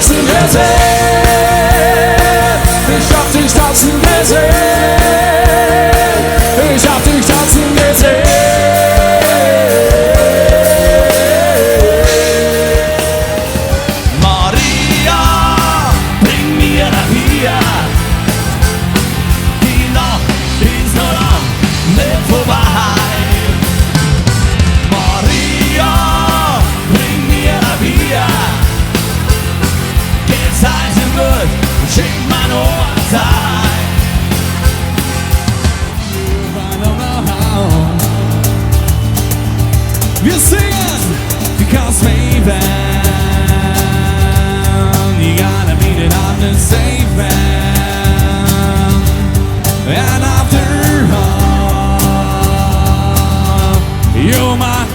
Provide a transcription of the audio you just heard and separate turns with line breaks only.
tanzen gesehen. Ich hab dich tanzen gesehen. Ich hab dich tanzen gesehen.
Maria, bring mir nach hier. Die Nacht ist noch lang nicht vorbei. Maria, bring mir nach hier. Geht's heiß und gut, schick mein Ohr Zeit.
Wir singen, because maybe you gotta beat it on the safe end. And after all, you're my